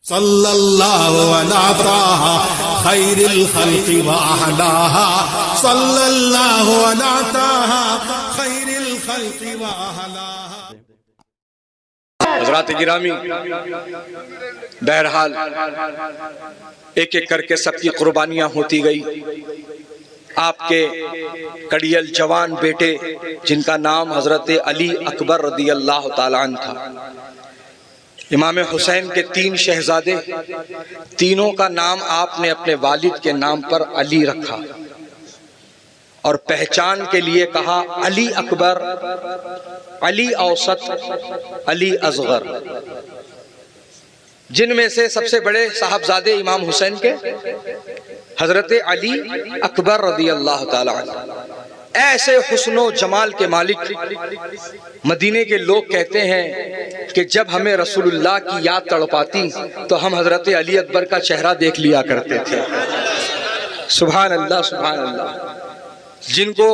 صلی اللہ علیہ خیر الخلق وأحلاها صلی اللہ علیہ خیر الخلق وأحلاها۔ حضرات گرامی، بہرحال ایک ایک کر کے سب کی قربانیاں ہوتی گئی۔ آپ کے کڑیل جوان بیٹے جن کا نام حضرت علی اکبر رضی اللہ تعالیٰ عنہ تھا، امام حسین کے 3 شہزادے، تینوں کا نام آپ نے اپنے والد کے نام پر علی رکھا اور پہچان کے لیے کہا علی اکبر، علی اوسط، علی اصغر۔ جن میں سے سب سے بڑے صاحبزادے امام حسین کے حضرت علی اکبر رضی اللہ تعالیٰ عنہ، ایسے حسن و جمال کے مالک۔ مدینے کے لوگ کہتے ہیں کہ جب ہمیں رسول اللہ کی یاد تڑپاتی تو ہم حضرت علی اکبر کا چہرہ دیکھ لیا کرتے تھے۔ سبحان اللہ سبحان اللہ، جن کو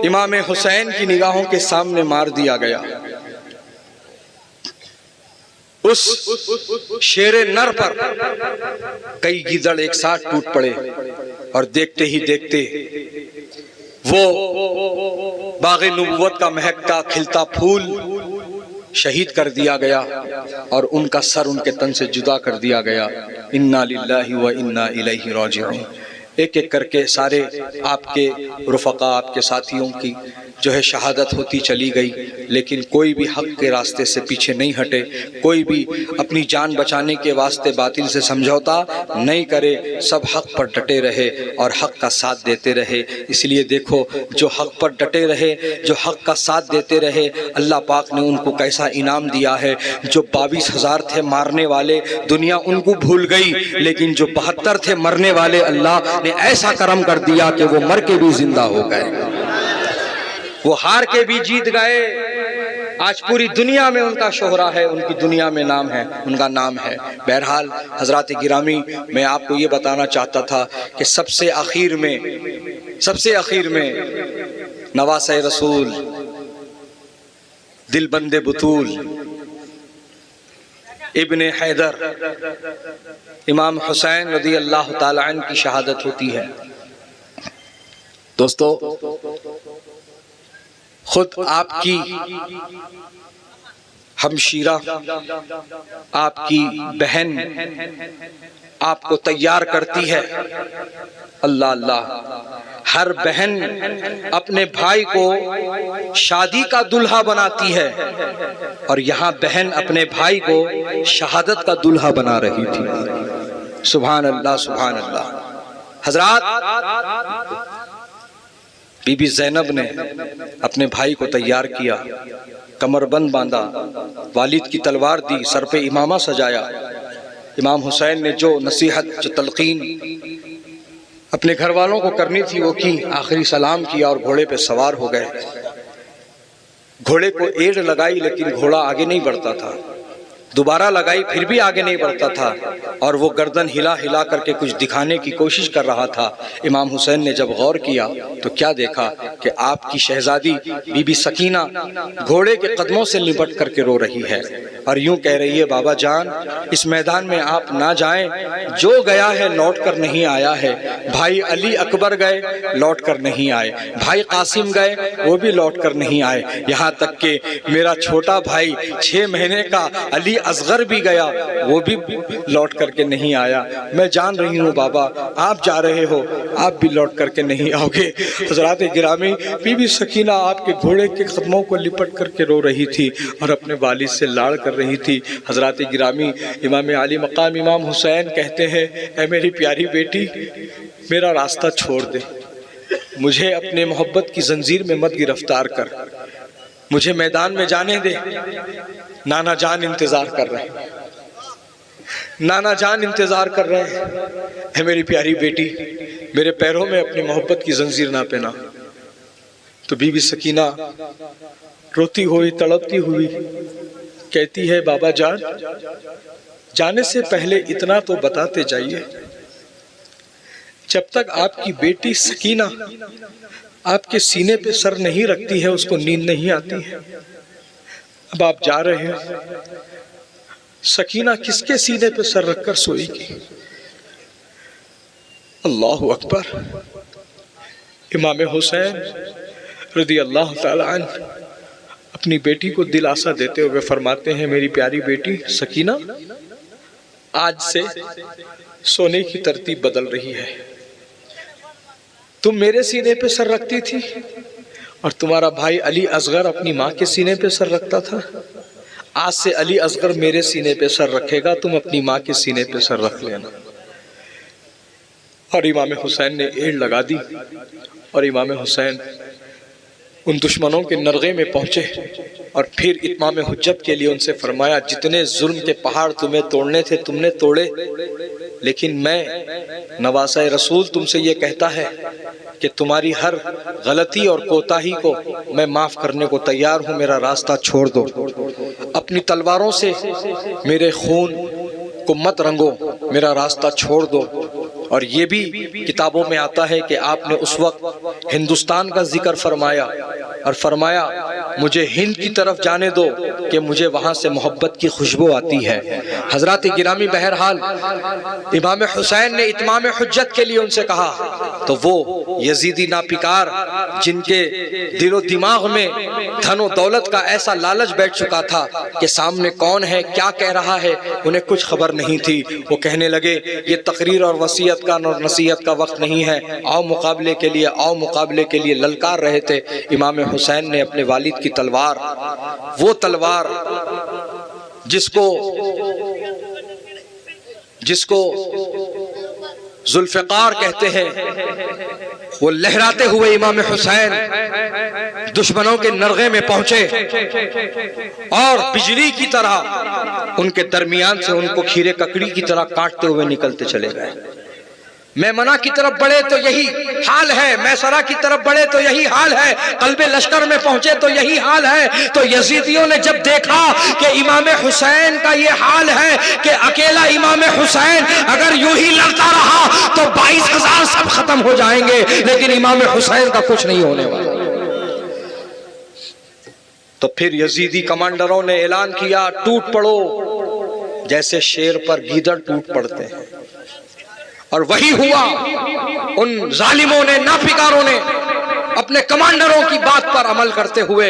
امام حسین کی نگاہوں کے سامنے مار دیا گیا۔ اس شیر نر پر کئی گیدڑ ایک ساتھ ٹوٹ پڑے اور دیکھتے ہی دیکھتے وہ باغ نبوت کا مہکتا کھلتا پھول شہید کر دیا گیا اور ان کا سر ان کے تن سے جدا کر دیا گیا۔ انا للہ و انا الیہ راجعون۔ ایک ایک کر کے سارے آپ کے رفقا، آپ کے ساتھیوں کی جو ہے شہادت ہوتی چلی گئی، لیکن کوئی بھی حق کے راستے سے پیچھے نہیں ہٹے، کوئی بھی اپنی جان بچانے کے واسطے باطل سے سمجھوتا نہیں کرے، سب حق پر ڈٹے رہے اور حق کا ساتھ دیتے رہے۔ اس لیے دیکھو، جو حق پر ڈٹے رہے، جو حق کا ساتھ دیتے رہے، اللہ پاک نے ان کو کیسا انعام دیا ہے۔ جو 22,000 تھے مارنے والے، دنیا ان کو بھول گئی، لیکن جو 72 تھے مرنے والے، اللہ نے ایسا کرم کر دیا کہ وہ مر کے بھی زندہ ہو گئے، وہ ہار کے بھی جیت گئے۔ آج پوری دنیا میں ان کا شہرہ ہے، ان کی دنیا میں نام ہے، ان کا نام ہے۔ بہرحال حضرات گرامی، میں آپ کو یہ بتانا چاہتا تھا کہ سب سے اخیر میں نواسہ رسول، دل بند بطول، ابن حیدر، امام حسین رضی اللہ تعالیٰ عنہ کی شہادت ہوتی ہے۔ دوستو، خود آپ کی ہمشیرہ، آپ کی بہن آپ کو تیار کرتی ہے۔ اللہ اللہ، ہر بہن اپنے بھائی کو شادی کا دلہا بناتی ہے، اور یہاں بہن اپنے بھائی کو شہادت کا دلہا بنا رہی تھی۔ سبحان اللہ سبحان اللہ۔ حضرات، بی بی زینب نے اپنے بھائی کو تیار کیا، کمر بند باندھا، والد کی تلوار دی، سر پہ امامہ سجایا۔ امام حسین نے جو نصیحت، جو تلقین اپنے گھر والوں کو کرنی تھی وہ کی، آخری سلام کیا اور گھوڑے پہ سوار ہو گئے۔ گھوڑے کو ایڑ لگائی لیکن گھوڑا آگے نہیں بڑھتا تھا، دوبارہ لگائی پھر بھی آگے نہیں بڑھتا تھا، اور وہ گردن ہلا ہلا کر کے کچھ دکھانے کی کوشش کر رہا تھا۔ امام حسین نے جب غور کیا تو کیا دیکھا کہ آپ کی شہزادی بی بی سکینہ گھوڑے کے قدموں سے لپٹ کر کے رو رہی ہے اور یوں کہہ رہی ہے، بابا جان، اس میدان میں آپ نہ جائیں، جو گیا ہے لوٹ کر نہیں آیا ہے۔ بھائی علی اکبر گئے، لوٹ کر نہیں آئے، بھائی قاسم گئے، وہ بھی لوٹ کر نہیں آئے، یہاں تک کہ میرا چھوٹا بھائی 6 مہینے کا علی اصغر بھی گیا، وہ بھی لوٹ کر کے نہیں آیا۔ میں جان رہی ہوں بابا، آپ جا رہے ہو، آپ بھی لوٹ کر کے نہیں آؤ گے۔ حضرات گرامی، بی بی سکینہ آپ کے گھوڑے کے قدموں کو لپٹ کر کے رو رہی تھی اور اپنے والد سے لاڑ کر رہی تھی۔ حضرات گرامی، امام علی مقام امام حسین کہتے ہیں، اے میری پیاری بیٹی، میرا راستہ چھوڑ دے، مجھے اپنے محبت کی زنجیر میں مت گرفتار کر، مجھے میدان میں جانے دے، نانا جان انتظار کر رہے ہیں، نانا جان انتظار کر رہے ہیں۔ اے میری پیاری بیٹی، میرے پیروں میں اپنی محبت کی زنجیر نہ پہنا۔ تو بی بی سکینہ روتی ہوئی، تڑپتی ہوئی کہتی ہے، بابا جان، جانے سے پہلے اتنا تو بتاتے جائیے، جب تک آپ کی بیٹی سکینہ آپ کے سینے پہ سر نہیں رکھتی ہے اس کو نیند نہیں آتی ہے۔ اب آپ جا رہے ہیں، سکینہ کس کے سینے پہ سر رکھ کر سوئی گی؟ اللہ اکبر۔ امام حسین رضی اللہ تعالی عنہ اپنی بیٹی کو دلاسا دیتے ہوئے فرماتے ہیں، میری پیاری بیٹی سکینہ، آج سے سونے کی ترتیب بدل رہی ہے۔ تم میرے سینے پہ سر رکھتی تھی اور تمہارا بھائی علی اصغر اپنی ماں کے سینے پہ سر رکھتا تھا۔ آج سے علی اصغر میرے سینے پہ سر رکھے گا، تم اپنی ماں کے سینے پہ سر رکھ لینا۔ اور امام حسین نے ایڑ لگا دی اور امام حسین ان دشمنوں کے نرغے میں پہنچے اور پھر اتمام حجت کے لیے ان سے فرمایا، جتنے ظلم کے پہاڑ تمہیں توڑنے تھے تم نے توڑے، لیکن میں نواسہ رسول تم سے یہ کہتا ہے کہ تمہاری ہر غلطی اور کوتاہی کو میں معاف کرنے کو تیار ہوں، میرا راستہ چھوڑ دو، اپنی تلواروں سے میرے خون کو مت رنگو، میرا راستہ چھوڑ دو۔ اور یہ بھی کتابوں میں آتا ہے کہ آپ نے اس وقت ہندوستان کا ذکر فرمایا اور فرمایا مجھے ہند کی طرف جانے دو کہ مجھے وہاں سے محبت کی خوشبو آتی ہے۔ حضرات گرامی، بہرحال امام حسین نے اتمام حجت کے لیے ان سے کہا تو وہ یزیدی ناپکار جن کے دل و دماغ میں دھن و دولت کا ایسا لالچ بیٹھ چکا تھا کہ سامنے کون ہے کیا کہہ رہا ہے انہیں کچھ خبر نہیں تھی، وہ کہنے لگے یہ تقریر اور وصیت کا اور نصیحت کا وقت نہیں ہے، آؤ مقابلے کے لیے، آؤ مقابلے کے لیے للکار رہے تھے۔ امام حسین نے اپنے والد کی تلوار، وہ تلوار جس کو ذوالفقار کہتے ہیں، وہ لہراتے ہوئے امام حسین دشمنوں کے نرغے میں پہنچے اور بجلی کی طرح ان کے درمیان سے ان کو کھیرے ککڑی کی طرح کاٹتے ہوئے نکلتے چلے گئے۔ میمنہ کی طرف بڑھے تو یہی حال ہے، میسرہ کی طرف بڑھے تو یہی حال ہے، قلب لشکر میں پہنچے تو یہی حال ہے۔ تو یزیدیوں نے جب دیکھا کہ امام حسین کا یہ حال ہے کہ اکیلا امام حسین اگر یوں ہی لڑتا رہا تو 22,000 سب ختم ہو جائیں گے، لیکن امام حسین کا کچھ نہیں ہونے والا۔ تو پھر یزیدی کمانڈروں نے اعلان کیا، ٹوٹ پڑو، جیسے شیر پر گیدڑ ٹوٹ پڑتے ہیں۔ اور وہی ہوا، ان ظالموں نے، ناپکاروں نے اپنے کمانڈروں کی بات پر عمل کرتے ہوئے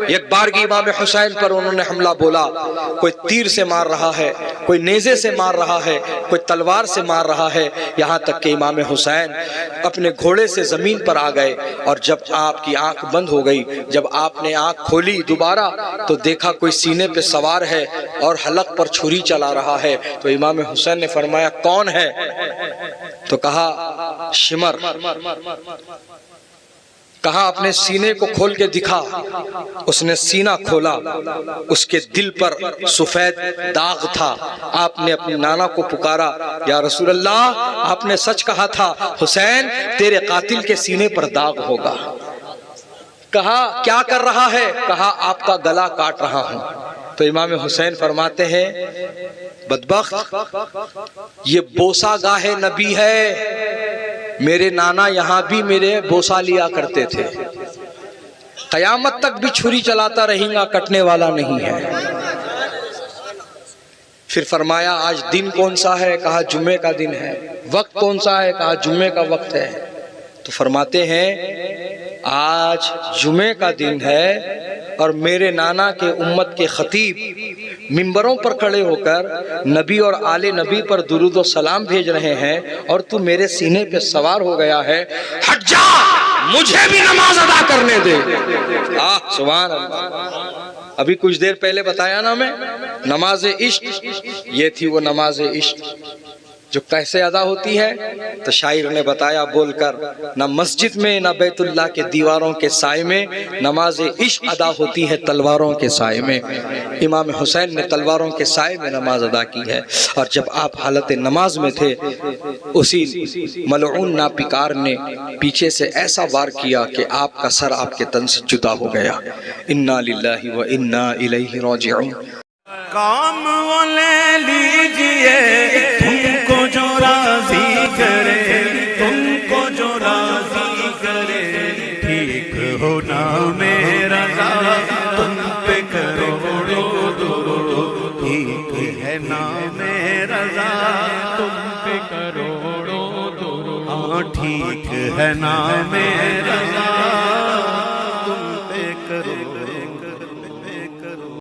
ایک بارگی امام حسین پر انہوں نے حملہ بولا۔ کوئی تیر سے مار رہا ہے، کوئی نیزے سے مار رہا ہے، کوئی تلوار سے مار رہا ہے، یہاں تک کہ امام حسین اپنے گھوڑے سے زمین پر آ گئے۔ اور جب آپ کی آنکھ بند ہو گئی، جب آپ نے آنکھ کھولی دوبارہ تو دیکھا کوئی سینے پہ سوار ہے اور حلق پر چھری چلا رہا ہے۔ تو امام حسین نے فرمایا کون ہے؟ تو کہا شمر۔ کہا اپنے سینے کو کھول کے دکھا۔ اس نے سینہ کھولا، اس کے دل پر سفید داغ تھا۔ آپ نے اپنی نانا کو پکارا، یا رسول اللہ آپ نے سچ کہا تھا، حسین تیرے قاتل کے سینے پر داغ ہوگا۔ کہا کیا کر رہا ہے؟ کہا آپ کا گلا کاٹ رہا ہوں۔ تو امام حسین فرماتے ہیں بدبخت، یہ بوسہ گاہ نبی ہے، میرے نانا یہاں بھی میرے بوسہ لیا کرتے تھے، قیامت تک بھی چھری چلاتا رہیں گا، کٹنے والا نہیں ہے۔ پھر فرمایا آج دن کون سا ہے؟ کہا جمعے کا دن ہے۔ وقت کون سا ہے؟ کہا جمعے کا وقت ہے۔ تو فرماتے ہیں آج جمعے کا دن ہے اور میرے نانا کے امت کے خطیب منبروں پر کھڑے ہو کر نبی اور آل نبی پر درود و سلام بھیج رہے ہیں اور تو میرے سینے پہ سوار ہو گیا ہے، ہٹ جا، مجھے بھی نماز ادا کرنے دے۔ سبحان اللہ۔ ابھی کچھ دیر پہلے بتایا نا میں، نماز عشق، یہ تھی وہ نماز عشق جو کیسے ادا ہوتی ہے؟ تو شاعر نے بتایا بول کر، نہ مسجد میں نہ بیت اللہ کے دیواروں کے سائے میں، نماز عشق ادا ہوتی ہے تلواروں کے سائے میں۔ امام حسین نے تلواروں کے سائے میں نماز ادا کی ہے، اور جب آپ حالت نماز میں تھے اسی ملعون ناپکار نے پیچھے سے ایسا وار کیا کہ آپ کا سر آپ کے تن سے جدا ہو گیا۔ انا للہ و انا الیہ راجعون۔ کام وہ لے لیجئے تم کو جو راضی کرے، تم کو جو راضی کرے، ٹھیک ہونا میرا تم پہ کرو، ٹھیک ہے ٹھیک ہے نام رضا